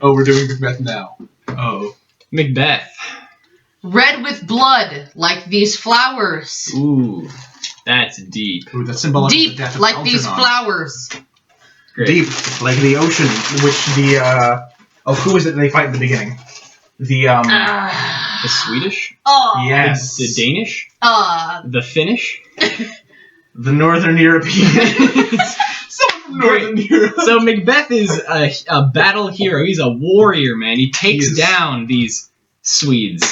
Oh, we're doing Macbeth now. Oh. Macbeth. Red with blood, like these flowers. Ooh, that's deep. Ooh, that symbolizes the Deep, death of like these Algernon. flowers. Great. Deep, like the ocean, which the, who is it they fight in the beginning? The, The Swedish? yes. The Danish? The Finnish? The Northern Europeans. Someone from Northern Europe. So Macbeth is a battle hero. He's a warrior, man. He takes down these Swedes.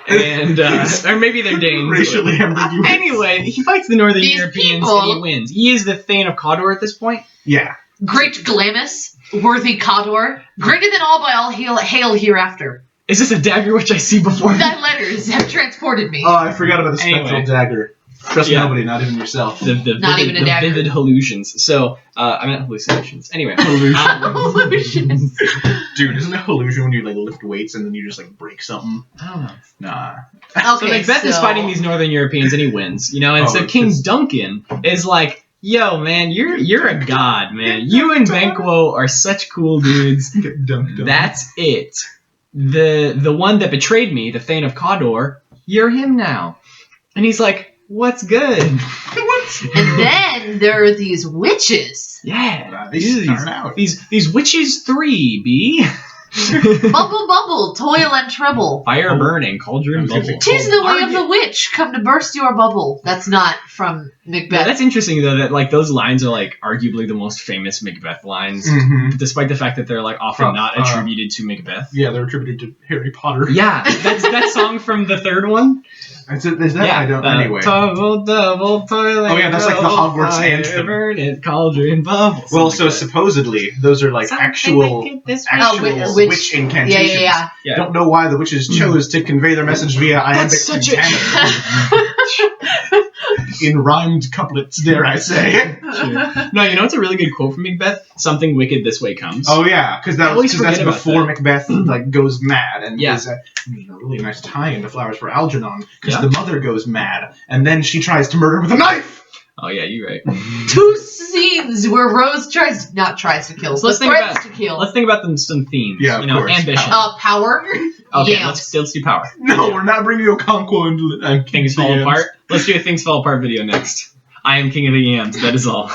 And, or maybe they're Danes. Racially ambiguous. Anyway, he fights the Northern These Europeans people- and he wins. He is the Thane of Cawdor at this point. Yeah. Great Glamis, worthy Cawdor, greater than all by all hail hereafter. Is this a dagger which I see before me? Thy letters have transported me. Oh, I forgot about the spectral Anyway. dagger. Trust Yeah. nobody, not even yourself. The Not vivid, even a the dagger. vivid hallucinations. So, I meant hallucinations. Anyway. Illusions. Dude, isn't it hallusion when you like lift weights and then you just like break something? I don't know. Nah. So Macbeth is fighting these Northern Europeans and he wins, you know, and so King Duncan is like, yo, man, you're a god, man. You and Banquo are such cool dudes. Get dunked on. That's it. The one that betrayed me, the Thane of Cawdor, you're him now. And he's like, what's good? And then there are these witches. Yeah. They start out. These witches 3, B. Bubble, bubble, toil and trouble. Fire burning, cauldron I was gonna bubble. say- Tis the way of Argue- the witch, come to burst your bubble. That's not from Yeah, Macbeth. that's interesting though that like those lines are like arguably the most famous Macbeth lines, Mm-hmm. despite the fact that they're like often From, not attributed to Macbeth. Yeah, they're attributed to Harry Potter. Yeah, that's that song from the third one. Is that? I don't. Anyway. Double, double, toilet. Oh, yeah, that's like the Hogwarts anthem. Burn it, cauldron, bubble. Well, something so like that. supposedly those are like Something actual like it this way. actual witch- witch incantations. Yeah. Yeah. Don't know why the witches chose to convey their message via iambic That's such pentameter in rhymed couplets, dare I say. No, you know what's a really good quote from Macbeth? Something wicked this way comes. Oh yeah, because I always that's forget about before that. Macbeth like goes mad, and Yeah. there's a really nice tie into Flowers for Algernon because Yeah. the mother goes mad, and then she tries to murder with a knife. Oh yeah, you're right. Two scenes where Rose tries to kill, So let's but think threatens about- to kill. Let's think about some themes. Yeah, of you know, course. ambition. Power. Okay, Yeah. let's do power. No, we're not bringing Okonkwo into Things fall DMs. apart. Let's do a Things Fall Apart video next. I am King of the Yams. That is all.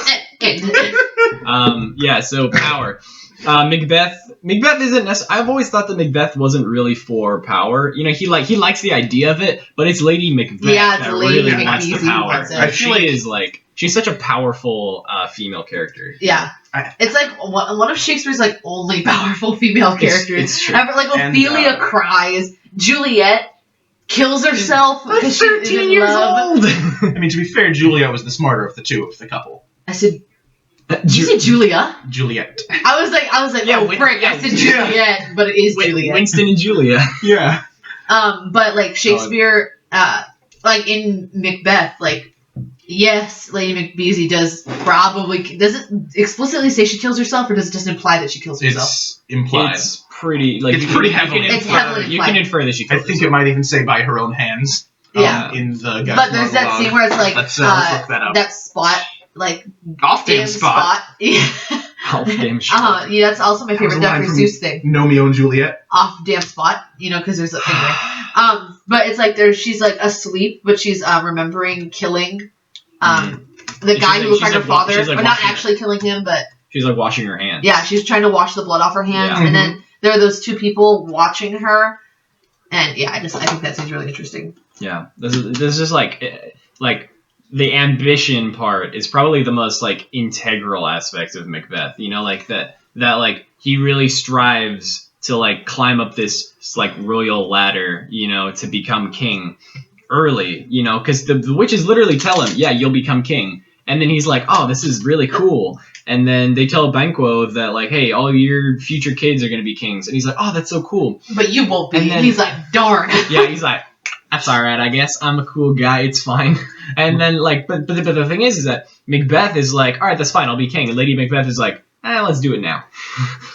Yeah. So power. Macbeth isn't necessarily. I've always thought that Macbeth wasn't really for power. You know, he likes the idea of it, but it's Lady Macbeth Yeah, it's that Lady really wants the Macbeth who power. wants it. I feel She is like she's such a powerful female character. Yeah. It's like one of Shakespeare's like only powerful female characters. It's true. Ever, like And, Ophelia cries, Juliet kills herself because she's in love. I mean, to be fair, Juliet was the smarter of the two of the couple. I said, you said Julia? Juliet. I was like, Yeah, oh Win- frick! yeah, I said yeah. Juliet, but it is Juliet. Winston and Julia. Yeah. But like Shakespeare, like in Macbeth, like yes, Lady Macbeth doesn't explicitly say she kills herself, or does it just imply that she kills herself? It's implied. It's pretty like It's you can- pretty you can heavily It's infer- heavily You can implied. infer that she I kills think it herself. might even say by her own hands. Yeah. In the But there's that scene where it's like Let's look that up. that spot, like Off damn damn spot. Yeah. Oh, damn shit. Yeah, that's also my That was favorite a line Dr. from- Seuss thing. Romeo and Juliet. Off damn spot, because there's a anyway. But it's like she's like asleep, but she's remembering killing the guy like- who looked like she's her like wa- father, she's like or not watching it. actually killing him, but She's like washing her hands. yeah, she's trying to wash the blood off her hands, Yeah. and then there are those two people watching her, and yeah, I think that seems really interesting. Yeah, this is just like the ambition part is probably the most like integral aspect of Macbeth. You know, like that like he really strives to like climb up this like royal ladder, you know, to become king early. You know, because the witches literally tell him, yeah, you'll become king, and then he's like, oh, this is really cool. And then they tell Banquo that like, hey, all your future kids are gonna be kings, and he's like, oh, that's so cool. But you won't be. And then- He's like, darn. Yeah, he's like, that's all right, I guess. I'm a cool guy. It's fine. And then, like, but the thing is that Macbeth is like, all right, that's fine. I'll be king. And Lady Macbeth is like, let's do it now.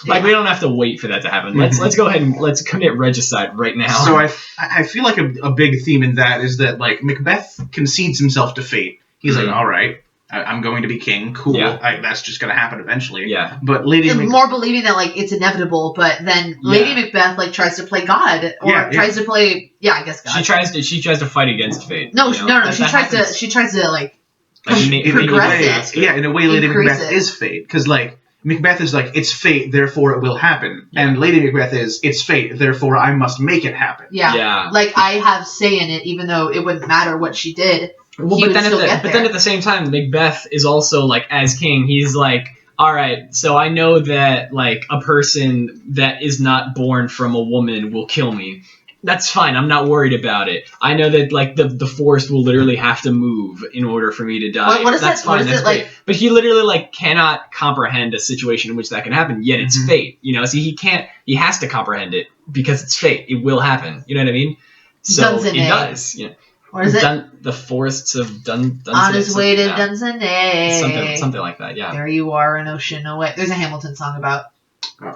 Like, we don't have to wait for that to happen. Let's go ahead and let's commit regicide right now. So I feel like a big theme in that is that like Macbeth concedes himself to fate. He's like, all right, I'm going to be king. Cool. Yeah. That's just going to happen eventually. Yeah. But Lady And Macbeth... more believing that like it's inevitable, but then Lady Macbeth like tries to play God or tries to play I guess God. She tries to fight against fate. No, you know? no. She tries to like progress it. Yeah, in a way, Lady Increase Macbeth it. is fate because like Macbeth is like it's fate, therefore it will happen, and Lady Macbeth is it's fate, therefore I must make it happen. Yeah. Like I have say in it, even though it wouldn't matter what she did. Well, but then at the same time, Macbeth is also like as king. He's like, all right, so I know that like a person that is not born from a woman will kill me. That's fine. I'm not worried about it. I know that like the forest will literally have to move in order for me to die. What is that's that? fine. What is That's it great. like? But he literally like cannot comprehend a situation in which that can happen. Yet it's fate. You know, see, he can't. He has to comprehend it because it's fate. It will happen. You know what I mean? So it does. You know. What is it? The forests of Dunsany. On his way to Dunsany. Something like that. Yeah. There you are, an ocean away. There's a Hamilton song about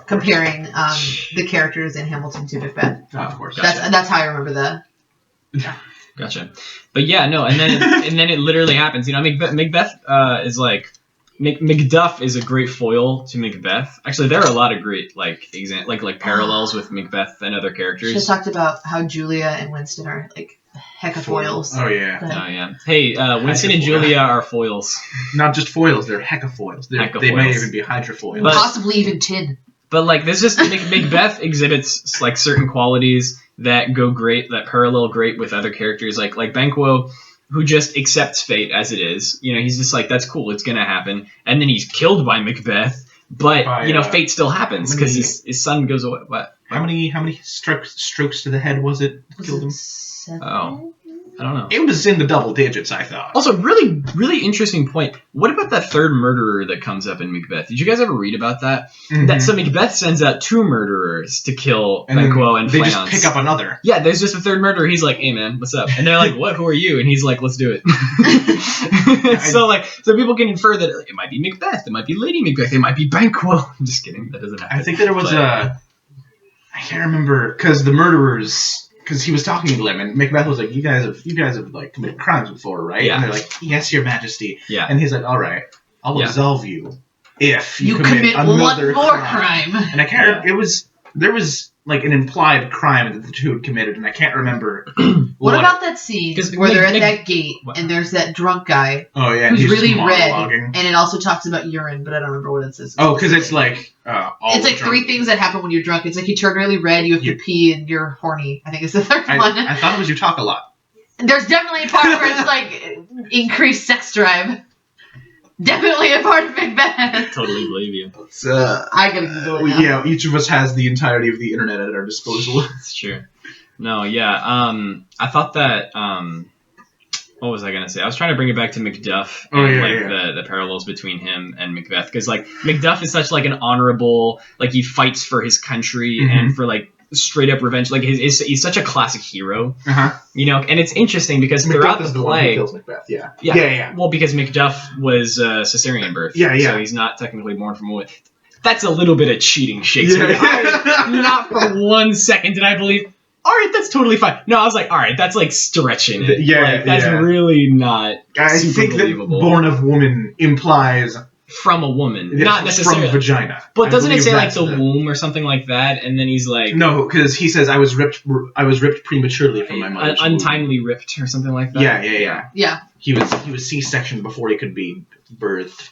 comparing the characters in Hamilton to Macbeth. Oh, of course. That's how I remember the. Gotcha. But yeah, no, and then it literally happens. You know, Macbeth is like Macduff is a great foil to Macbeth. Actually, there are a lot of great like parallels with Macbeth and other characters. Should have talked about how Julia and Winston are like heck of foils. Oh yeah. Oh yeah. Hey, Winston and Julia are foils. Not just foils; they're heckafoils. They may even be hydrofoils. Possibly even tin. But like this just Macbeth exhibits like certain qualities that go great, that parallel great with other characters like Banquo, who just accepts fate as it is. You know, he's just like, that's cool, it's gonna happen, and then he's killed by Macbeth. But you know, fate still happens because his son goes away. What? How many strokes to the head was it? Killed him. 7? Oh, I don't know. It was in the double digits, I thought. Also, really, really interesting point. What about that third murderer that comes up in Macbeth? Did you guys ever read about that? Mm-hmm. So Macbeth sends out 2 murderers to kill Banquo and they Fleance. just pick up another. Yeah, there's just a third murderer. He's like, "Hey man, what's up?" And they're like, "What? Who are you?" And he's like, "Let's do it." so people can infer that it might be Macbeth, it might be Lady Macbeth, it might be Banquo. I'm just kidding. That doesn't happen. I think there was I can't remember because the murderers. Because he was talking to them, and Macbeth was like, "You guys have like committed crimes before, right?" Yeah. And they're like, "Yes, Your Majesty." Yeah. And he's like, "All right, I'll absolve you if you commit another one more crime." And I can't. Yeah. There was like an implied crime that the two had committed, and I can't remember. What about that scene where they're at that gate what? and there's that drunk guy Oh yeah, who's he's really just red, monologuing. and it also talks about urine, but I don't remember what it says. Oh, because it's like it's like 3 things that happen when you're drunk. It's like you turn really red, you have to pee, and you're horny. I think it's the third one. I thought it was you talk a lot. There's definitely a part where it's like increased sex drive. Definitely a part of Macbeth. Totally believe you. I gotta Google it now. Yeah, each of us has the entirety of the internet at our disposal. It's true. No, yeah. I thought that. What was I gonna say? I was trying to bring it back to Macduff and the parallels between him and Macbeth, because like Macduff is such like an honorable, like he fights for his country and for like straight up revenge. Like he's such a classic hero, you know. And it's interesting because throughout Macbeth is the one who play, kills Macbeth. Yeah. Well, because Macduff was Caesarean birth, so he's not technically born from a woman. That's a little bit of cheating, Shakespeare. Not for 1 second did I believe. All right, that's totally fine. No, I was like, all right, that's like stretching it. That's really not super believable. That born of woman implies from a woman, not necessarily from vagina. But doesn't it say like the womb or something like that? And then he's like, no, because he says I was ripped prematurely from my mother's untimely ripped or something like that. Yeah. He was C-sectioned before he could be birthed.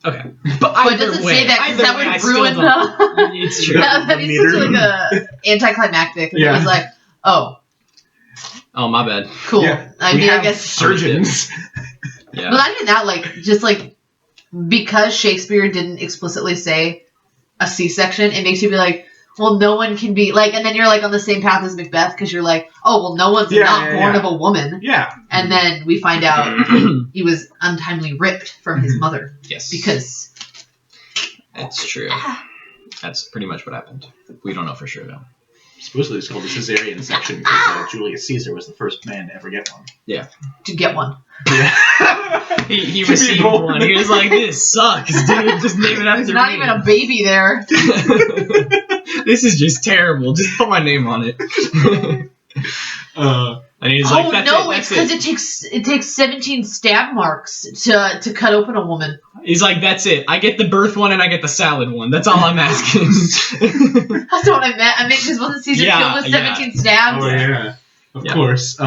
Okay, but it doesn't say that because that would ruin the. It's true. That is such like a anticlimactic. And he's like, oh, my bad. Cool. Yeah. I mean, I guess surgeons. But not even that. Like, just like because Shakespeare didn't explicitly say a C-section, it makes you be like, well, no one can be like, and then you're like on the same path as Macbeth because you're like, oh, well, no one's not born of a woman. Yeah. And then we find out he was untimely ripped from his mother. Yes. Because. It's true. That's pretty much what happened. We don't know for sure, though. Supposedly it's called the Caesarean section because Julius Caesar was the first man to ever get one. Yeah. To get one. Yeah. he received one. He was like, this sucks, dude. Just name it after me. There's not even a baby there. This is just terrible. Just put my name on it. and he's like, "That's no, it, it's that's because it takes 17 stab marks to cut open a woman. He's like, "That's it. I get the birth one and I get the salad one. That's all I'm asking." That's not what I meant. I meant because wasn't Caesar killed with 17 stabs? Oh yeah, of Yeah. course.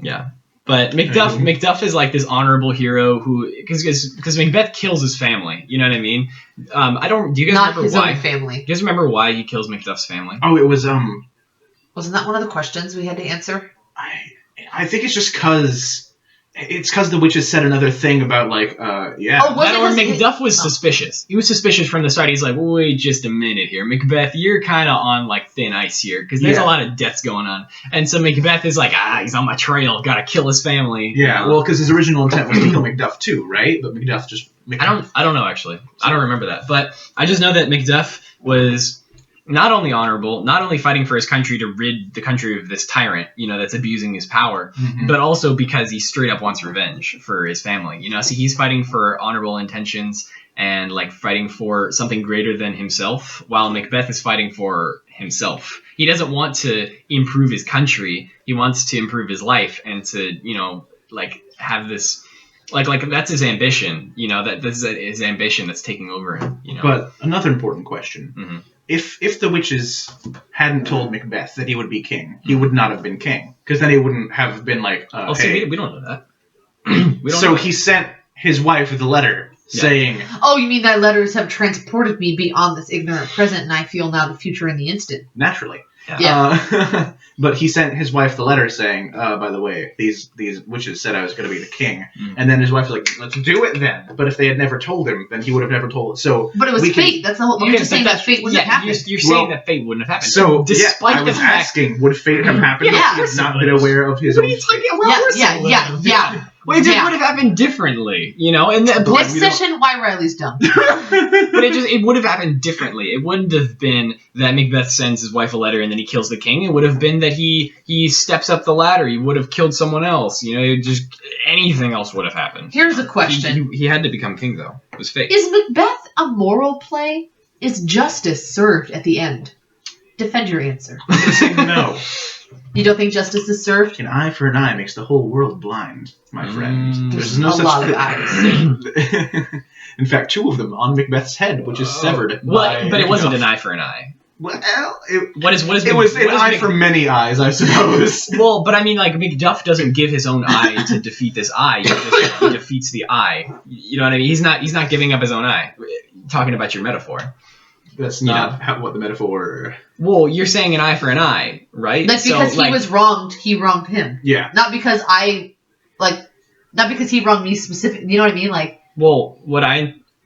Yeah. But Macduff is like this honorable hero who, because Macbeth kills his family. You know what I mean? Do you guys Not remember his why? own family. Do you guys remember why he kills Macduff's family? Oh, it was Wasn't that one of the questions we had to answer? I think it's just because the witches said another thing about like yeah. Oh, was That it or 'cause Macduff was suspicious. He was suspicious from the start. He's like, wait just a minute here. Macbeth, you're kind of on like thin ice here because there's a lot of deaths going on. And so Macbeth is like, he's on my trail. Gotta kill his family. Yeah, well, because his original intent was to kill Macduff too, right? But Macduff just. I don't know actually. I don't remember that. But I just know that Macduff was not only honorable, not only fighting for his country to rid the country of this tyrant, that's abusing his power, but also because he straight up wants revenge for his family. So he's fighting for honorable intentions and like fighting for something greater than himself, while Macbeth is fighting for himself. He doesn't want to improve his country. He wants to improve his life and to, like have this. Like that's his ambition, that this is his ambition that's taking over him. But another important question: Mhm. if the witches hadn't told Macbeth that he would be king, he would not have been king, because then he wouldn't have been like. See, we don't know that. He sent his wife the letter saying. Oh, you mean that letters have transported me beyond this ignorant present, and I feel now the future in the instant. Naturally. Yeah. But he sent his wife the letter saying, by the way, these witches said I was going to be the king. Mm. And then his wife was like, let's do it then. But if they had never told him, then he would have never told. So But it was fate. That's the whole. You're just saying that fate wouldn't have happened. You're saying that fate wouldn't have happened. So, despite I the was fact. asking, would fate have happened if he had not been aware of his What own are you talking fate? about? Yeah. Well, it just would have happened differently, and Next session, why Riley's dumb. but it would have happened differently. It wouldn't have been that Macbeth sends his wife a letter and then he kills the king. It would have been that he steps up the ladder. He would have killed someone else. Just anything else would have happened. Here's a question: He had to become king though. It was fake. Is Macbeth a moral play? Is justice served at the end? Defend your answer. I'm going to say no. You don't think justice is served? An eye for an eye makes the whole world blind, my friend. There's no such lot of eyes. In fact, 2 of them on Macbeth's head, which is severed. But it wasn't an eye for an eye. Well, it was an eye for many eyes, I suppose. Well, but I mean, like Macduff doesn't give his own eye to defeat this eye. He defeats the eye. You know what I mean? He's not giving up his own eye. Talking about your metaphor. That's not what the metaphor. Well, you're saying an eye for an eye, right? That's because he was wronged. He wronged him. Yeah. Not because not because he wronged me specifically. You know what I mean? Like.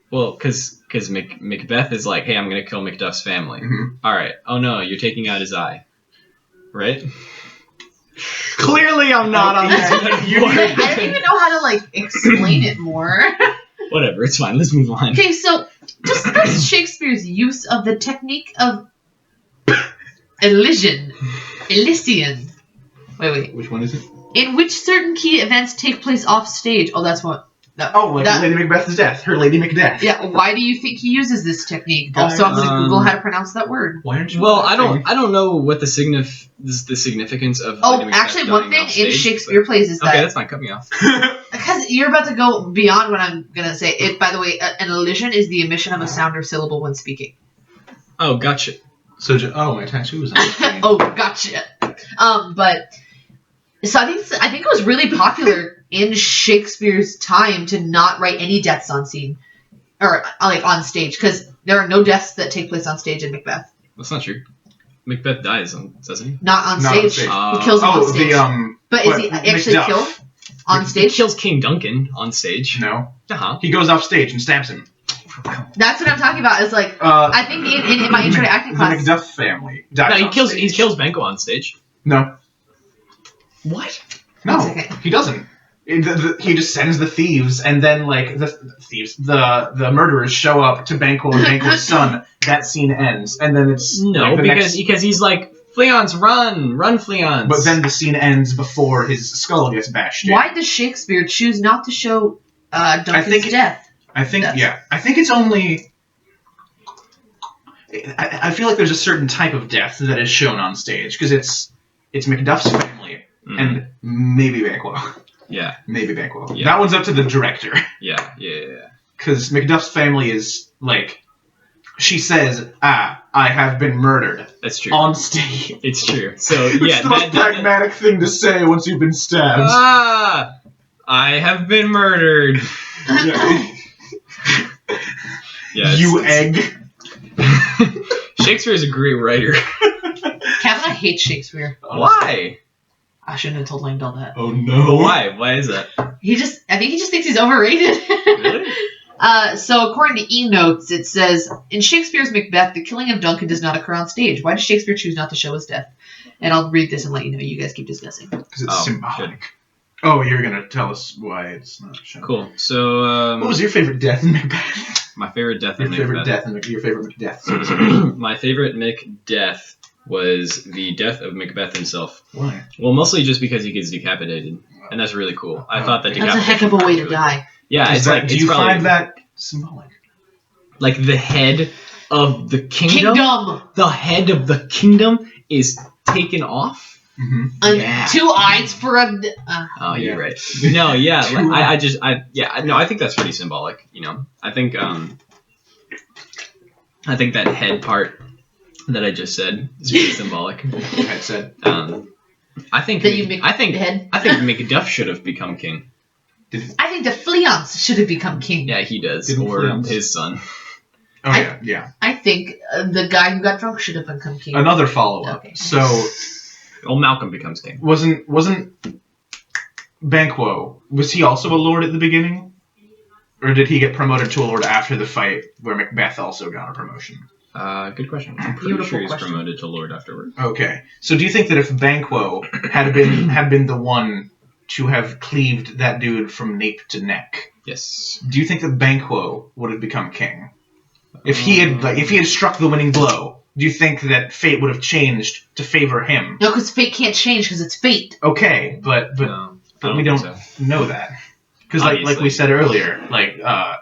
Because Macbeth is like, hey, I'm gonna kill Macduff's family. Mm-hmm. All right. Oh no, you're taking out his eye, right? Clearly, I'm not on that. I don't even know how to explain it more. Whatever, it's fine. Let's move on. Okay, so discuss Shakespeare's use of the technique of Elysian. Wait. Which one is it? In which certain key events take place off stage. Oh, that's what. Lady Macbeth's death. Her Lady Macbeth. Yeah. Why do you think he uses this technique? Also, I'm gonna Google how to pronounce that word. Why aren't you? Well, I don't know what the significance of. Oh, Lady Macbeth actually, one dying thing off in stage, Shakespeare plays is that. Okay, that's fine. Cut me off. Because you're about to go beyond what I'm gonna say. It. By the way, an elision is the emission of a sound or syllable when speaking. Oh, gotcha. So, my tattoo is on the screen. Oh, gotcha. But so I think it was really popular in Shakespeare's time to not write any deaths on scene or on stage, because there are no deaths that take place on stage in Macbeth. That's not true. Macbeth dies, doesn't he? Not on Not stage. on stage. He kills him on stage. But is he Macduff. actually killed on He stage? kills King Duncan on stage. No. Uh-huh. He goes off stage and stabs him. That's what I'm talking about. It's I think in my intro to acting The class. Macduff family dies No, on stage. he kills Banquo on stage. No. What? No, One second. he doesn't. He just sends the thieves, and then the murderers show up to Banquo and Banquo's son. That scene ends, and then it's because he's like, Fleance, run, Fleance. But then the scene ends before his skull gets bashed in. Why does Shakespeare choose not to show Duncan's death? I think it's only. I feel like there's a certain type of death that is shown on stage because it's Macduff's family. and maybe Banquo. Yeah. Maybe Banquo. Yeah. That one's up to the director. Yeah. Because Macduff's family is, like, she says, I have been murdered. That's true. On stage. It's true. So, It's yeah. the most pragmatic thing to say once you've been stabbed. I have been murdered. Yeah, You egg. Shakespeare is a great writer. Kavanaugh hates Shakespeare. Why? I shouldn't have told Langdell that. Oh no. Why? Why is that? I think he just thinks he's overrated. Really? So according to E-Notes, it says, in Shakespeare's Macbeth, the killing of Duncan does not occur on stage. Why does Shakespeare choose not to show his death? And I'll read this and let you know. You guys keep discussing. Because it's symbolic. Oh, you're going to tell us why it's not shown. Cool. So, what was your favorite death in Macbeth? My favorite death Your in favorite Macbeth. death in your favorite Macbeth. My favorite Macbeth was the death of Macbeth himself. Why? Well, mostly just because he gets decapitated, and that's really cool. I thought that That's a heck of a way to die. Yeah, it's like do it's you probably find that symbolic? like the head of the kingdom. The head of the kingdom is taken off. Mm-hmm. Yeah. 2 eyes for a. Oh, Yeah. you're right. No, yeah, I think that's pretty symbolic. You know, I think that head part that I just said is pretty symbolic. I said. I think head. I think Macduff should have become king. I think the Fleance should have become king. Yeah, he does, Didn't or Fleance. his son. Oh yeah. I think the guy who got drunk should have become king. Another follow-up. Okay. So Well, Malcolm becomes king. wasn't Banquo, was he also a lord at the beginning? Or did he get promoted to a lord after the fight where Macbeth also got a promotion? Good question. I'm pretty Beautiful sure he's question. promoted to lord afterward. Okay. So do you think that if Banquo had been the one to have cleaved that dude from nape to neck, Yes. do you think that Banquo would have become king? If he had struck the winning blow, do you think that fate would have changed to favor him? No, because fate can't change because it's fate. Okay, but No, I we think don't so. know that. Because like Obviously. we said earlier,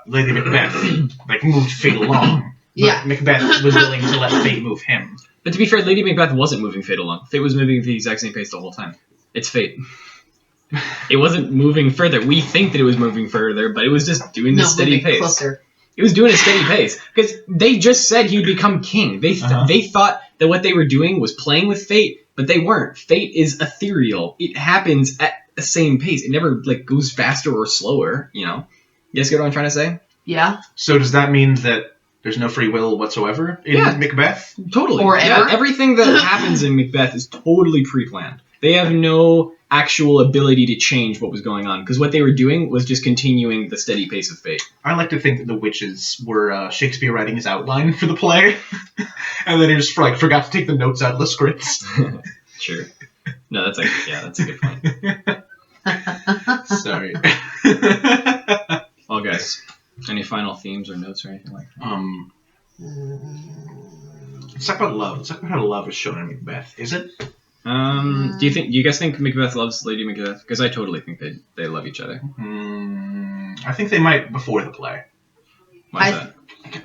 Lady Macbeth moved fate along. But Yeah. Macbeth was willing to let fate move him. But to be fair, Lady Macbeth wasn't moving fate along. Fate was moving at the exact same pace the whole time. It's fate. It wasn't moving further. We think that it was moving further, but it was just doing the steady moving pace. closer. It was doing a steady pace because they just said he'd become king. They thought that what they were doing was playing with fate, but they weren't. Fate is ethereal. It happens at the same pace. It never goes faster or slower. You know. You guys get what I'm trying to say? Yeah. So does that mean that there's no free will whatsoever in Yeah. Macbeth? Totally. Or yeah, ever. everything that happens in Macbeth is totally pre-planned. They have no actual ability to change what was going on because what they were doing was just continuing the steady pace of fate. I like to think that the witches were Shakespeare writing his outline for the play, and then he just forgot to take the notes out of the scripts. Sure. No, that's a good point. Sorry. Well, guys, any final themes or notes or anything like that? Let's talk about love. Let's talk about how love is shown in Macbeth. Is it? Do you guys think Macbeth loves Lady Macbeth? Because I totally think they love each other. I think they might before the play. Why is that?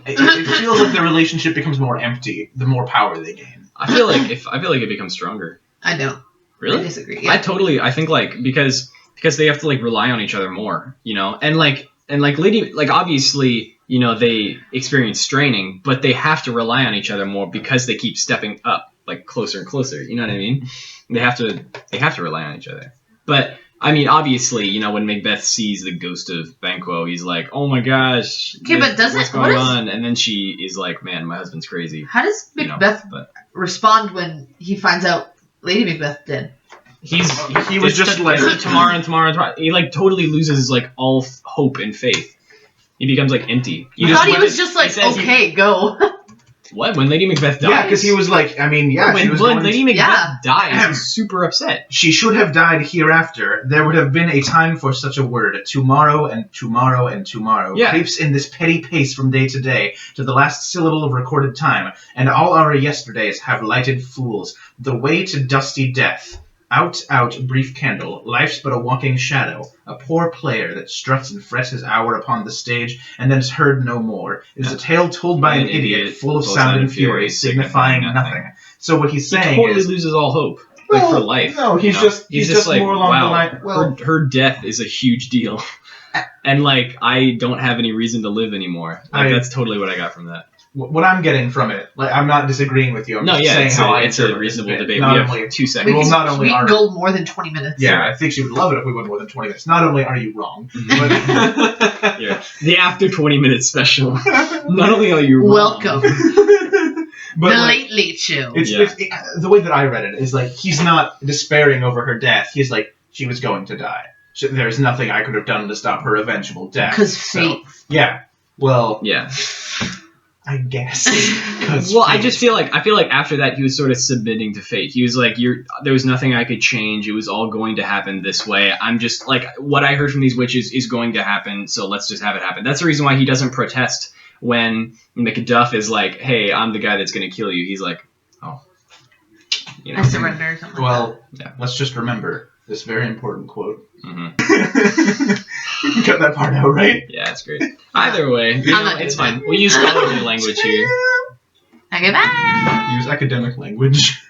It feels like the relationship becomes more empty the more power they gain. I feel like it becomes stronger. I don't. Really? I disagree. Yeah. I think because they have to rely on each other more, you know, and Lady, obviously, you know, they experience straining, but they have to rely on each other more because they keep stepping up closer and closer. You know what I mean? They have to rely on each other. But I mean, obviously, you know, when Macbeth sees the ghost of Banquo, he's like, "Oh my gosh, Okay, but what's going on?" And then she is like, "Man, my husband's crazy." How does Macbeth respond when he finds out Lady Macbeth dead? He was just like tomorrow. He totally loses all hope and faith. He becomes empty. I thought he was just okay, go. What? When Lady Macbeth dies? Yeah, because he was like, I mean, yeah, she was when Lady Macbeth Yeah. dies, he's super upset. She should have died hereafter. There would have been a time for such a word. Tomorrow and tomorrow and tomorrow Yeah. creeps in this petty pace from day to day, to the last syllable of recorded time, and all our yesterdays have lighted fools. The way to dusty death. Out, brief candle, life's but a walking shadow, a poor player that struts and frets his hour upon the stage, and then is heard no more. It is a tale told by an idiot, full of sound and fury, signifying nothing. So what he's saying He totally is... loses all hope. like for life. No, he's you know? just he's just like, more along wow, the line. Well, her death is a huge deal, and like I don't have any reason to live anymore. Like that's totally what I got from that. what I'm getting from it, like I'm not disagreeing with you. I'm just saying how it's a reasonable debate. We have 2 seconds. We not only can go more than 20 minutes. Yeah, I think she would love it if we went more than 20 minutes. Not only are you wrong, but yeah, the after 20 minutes special. Not only are you wrong, welcome. but the like, late show. it's the way that I read it is like he's not despairing over her death. He's like she was going to die. There's nothing I could have done to stop her eventual death. Because fate. Yeah. Well. Yeah. I guess. Well, I feel like after that he was sort of submitting to fate. He was like, there was nothing I could change. It was all going to happen this way. I'm just like, what I heard from these witches is going to happen, so let's just have it happen. That's the reason why he doesn't protest when Macduff is like, hey, I'm the guy that's going to kill you. He's like, oh. You know. I surrender or something like that. Let's just remember this very important quote. Mm-hmm. We can cut that part out, right? Yeah, that's great. Either way, it's fine. We use scholarly language here. Okay, bye! Use academic language.